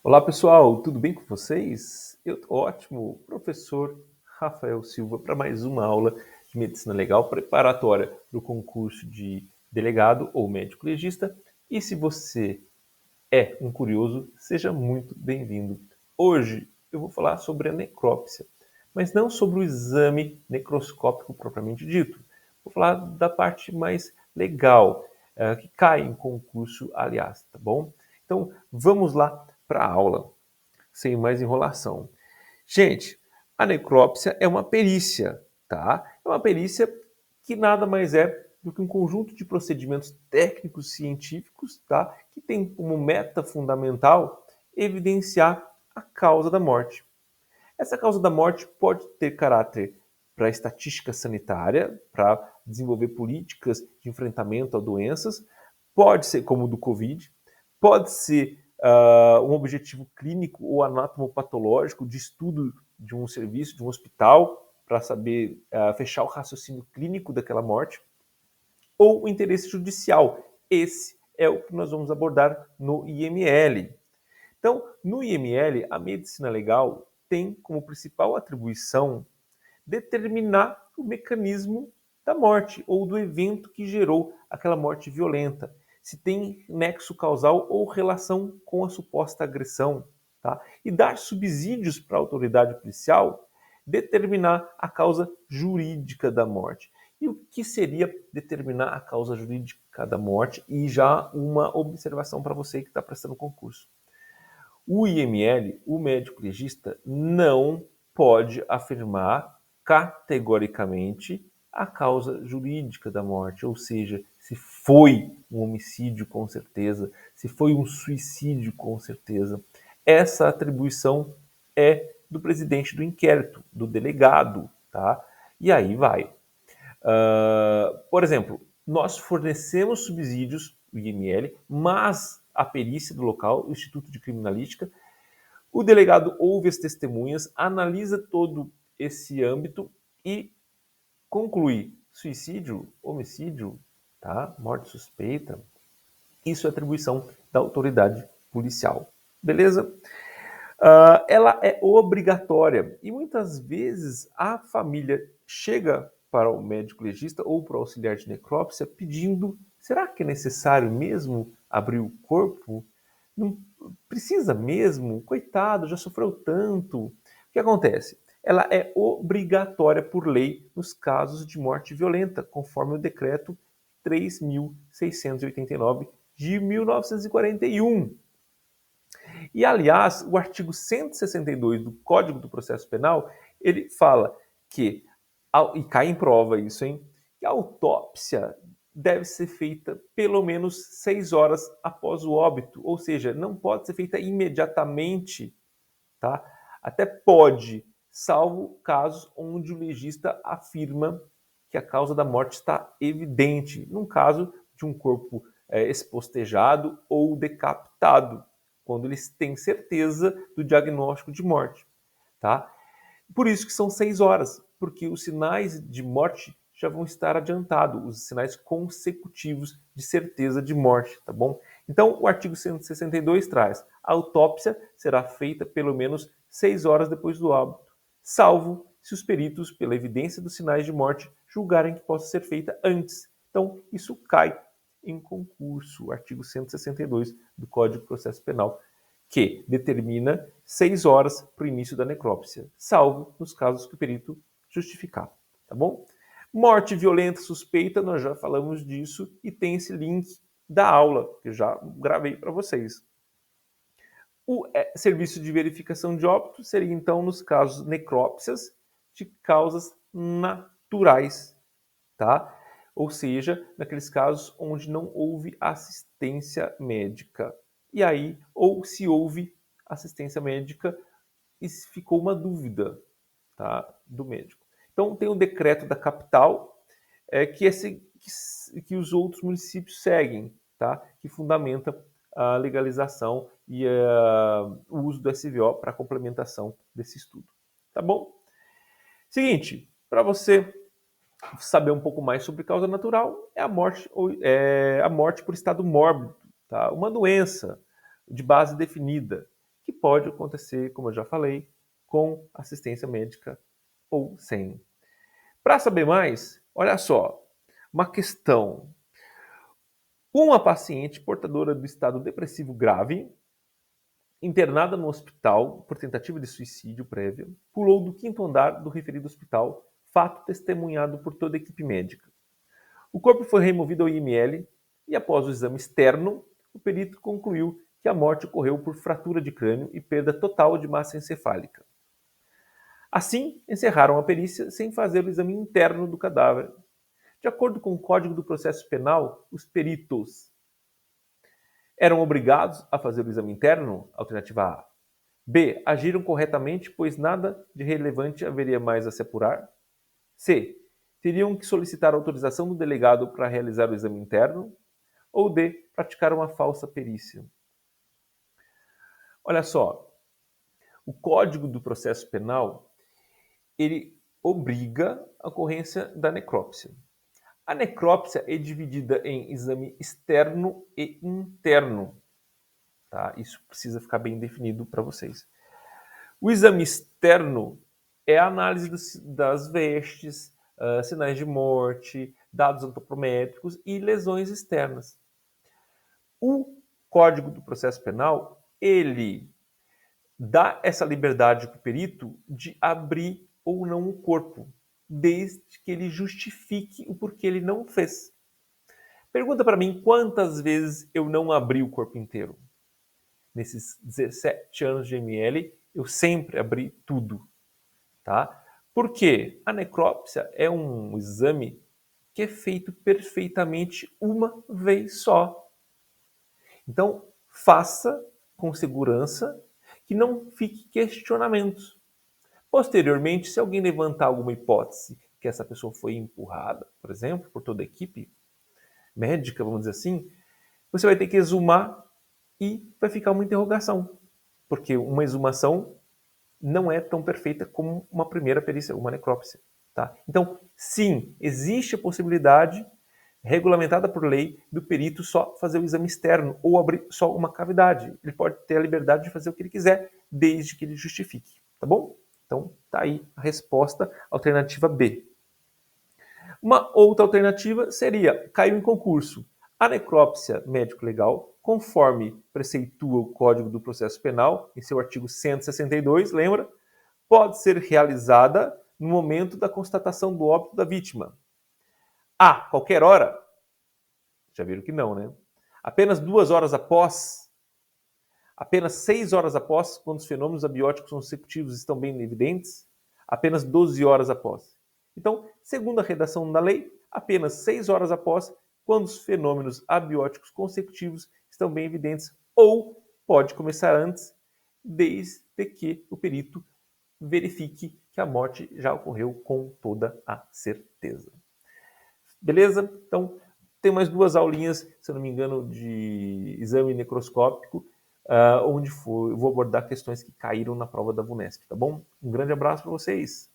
Olá pessoal, tudo bem com vocês? Eu tô ótimo, professor Rafael Silva, para mais uma aula de Medicina Legal preparatória para o concurso de delegado ou médico legista. E se você é um curioso, seja muito bem-vindo. Hoje eu vou falar sobre a necrópsia, mas não sobre o exame necroscópico propriamente dito. Vou falar da parte mais legal, que cai em concurso, aliás, tá bom? Então vamos lá para a aula, sem mais enrolação. Gente, a necrópsia é uma perícia, tá? É uma perícia que nada mais é do que um conjunto de procedimentos técnicos científicos, tá? Que tem como meta fundamental evidenciar a causa da morte. Essa causa da morte pode ter caráter para a estatística sanitária, para desenvolver políticas de enfrentamento a doenças, pode ser como o do Covid, pode ser um objetivo clínico ou anatomopatológico de estudo de um serviço, de um hospital, para saber fechar o raciocínio clínico daquela morte, ou o interesse judicial. Esse é o que nós vamos abordar no IML. Então, no IML, a medicina legal tem como principal atribuição determinar o mecanismo da morte ou do evento que gerou aquela morte violenta, se tem nexo causal ou relação com a suposta agressão, tá? E dar subsídios para a autoridade policial determinar a causa jurídica da morte. E o que seria determinar a causa jurídica da morte? E já uma observação para você que está prestando concurso. O IML, o médico legista, não pode afirmar categoricamente a causa jurídica da morte, ou seja, se foi um homicídio com certeza, se foi um suicídio com certeza. Essa atribuição é do presidente do inquérito, do delegado, tá? E aí vai. Por exemplo, nós fornecemos subsídios, o IML, mas a perícia do local, o Instituto de Criminalística, o delegado ouve as testemunhas, analisa todo esse âmbito e conclui suicídio, homicídio, tá? Morte suspeita. Isso é atribuição da autoridade policial. Beleza? Ela é obrigatória e muitas vezes a família chega para o médico legista ou para o auxiliar de necrópsia pedindo: será que é necessário mesmo abrir o corpo? Não precisa mesmo? Coitado, já sofreu tanto. O que acontece? Ela é obrigatória por lei nos casos de morte violenta, conforme o decreto 3.689 de 1941. E, aliás, o artigo 162 do Código do Processo Penal, ele fala que, e cai em prova isso, hein, que a autópsia deve ser feita pelo menos 6 horas após o óbito, ou seja, não pode ser feita imediatamente, tá? Até pode, salvo casos onde o legista afirma que a causa da morte está evidente, num caso de um corpo espostejado ou decapitado, quando eles têm certeza do diagnóstico de morte, tá? Por isso que são 6 horas, porque os sinais de morte já vão estar adiantados, os sinais consecutivos de certeza de morte, tá bom? Então, o artigo 162 traz: a autópsia será feita pelo menos 6 horas depois do óbito, salvo se os peritos, pela evidência dos sinais de morte, julgarem que possa ser feita antes. Então, isso cai em concurso, o artigo 162 do Código de Processo Penal, que determina 6 horas para o início da necrópsia, salvo nos casos que o perito justificar, tá bom? Morte violenta suspeita, nós já falamos disso e tem esse link da aula que eu já gravei para vocês. O serviço de verificação de óbito seria então nos casos necrópsias de causas naturais, tá? Ou seja, naqueles casos onde não houve assistência médica. E aí, ou se houve assistência médica e ficou uma dúvida, tá, do médico. Então, tem o decreto da capital, que os outros municípios seguem, tá, que fundamenta a legalização e o uso do SVO para a complementação desse estudo. Tá bom? Seguinte, para você saber um pouco mais sobre causa natural, é a morte por estado mórbido, tá? Uma doença de base definida, que pode acontecer, como eu já falei, com assistência médica ou sem. Para saber mais, olha só, uma questão. Uma paciente portadora do estado depressivo grave, internada no hospital por tentativa de suicídio prévia, pulou do 5º andar do referido hospital, fato testemunhado por toda a equipe médica. O corpo foi removido ao IML e, após o exame externo, o perito concluiu que a morte ocorreu por fratura de crânio e perda total de massa encefálica. Assim, encerraram a perícia sem fazer o exame interno do cadáver. De acordo com o Código do Processo Penal, os peritos eram obrigados a fazer o exame interno? Alternativa A. B. Agiram corretamente, pois nada de relevante haveria mais a se apurar? C. Teriam que solicitar autorização do delegado para realizar o exame interno? Ou D. Praticar uma falsa perícia? Olha só, o Código do Processo Penal, ele obriga a ocorrência da necrópsia. A necrópsia é dividida em exame externo e interno. Tá? Isso precisa ficar bem definido para vocês. O exame externo é a análise das vestes, sinais de morte, dados antropométricos e lesões externas. O Código do Processo Penal, ele dá essa liberdade para o perito de abrir ou não o corpo, desde que ele justifique o porquê ele não fez. Pergunta para mim quantas vezes eu não abri o corpo inteiro. Nesses 17 anos de ML, eu sempre abri tudo. Tá? Porque a necrópsia é um exame que é feito perfeitamente uma vez só. Então, faça com segurança, que não fique questionamentos. Posteriormente, se alguém levantar alguma hipótese que essa pessoa foi empurrada, por exemplo, por toda a equipe médica, vamos dizer assim, você vai ter que exumar e vai ficar uma interrogação. Porque uma exumação não é tão perfeita como uma primeira perícia, uma necrópsia. Tá? Então, sim, existe a possibilidade regulamentada por lei do perito só fazer o exame externo ou abrir só uma cavidade. Ele pode ter a liberdade de fazer o que ele quiser, desde que ele justifique. Tá bom? Então, tá aí a resposta, alternativa B. Uma outra alternativa seria, caiu em concurso, a necrópsia médico-legal, conforme preceitua o Código do Processo Penal, em seu artigo 162, lembra? Pode ser realizada no momento da constatação do óbito da vítima. A. Qualquer hora? Já viram que não, né? Apenas 2 horas após? Apenas 6 horas após, quando os fenômenos abióticos consecutivos estão bem evidentes? Apenas 12 horas após. Então, segundo a redação da lei, apenas 6 horas após, quando os fenômenos abióticos consecutivos estão bem evidentes, ou pode começar antes, desde que o perito verifique que a morte já ocorreu com toda a certeza. Beleza? Então, tem mais 2 aulinhas, se eu não me engano, de exame necroscópico, onde eu vou abordar questões que caíram na prova da VUNESP, tá bom? Um grande abraço para vocês!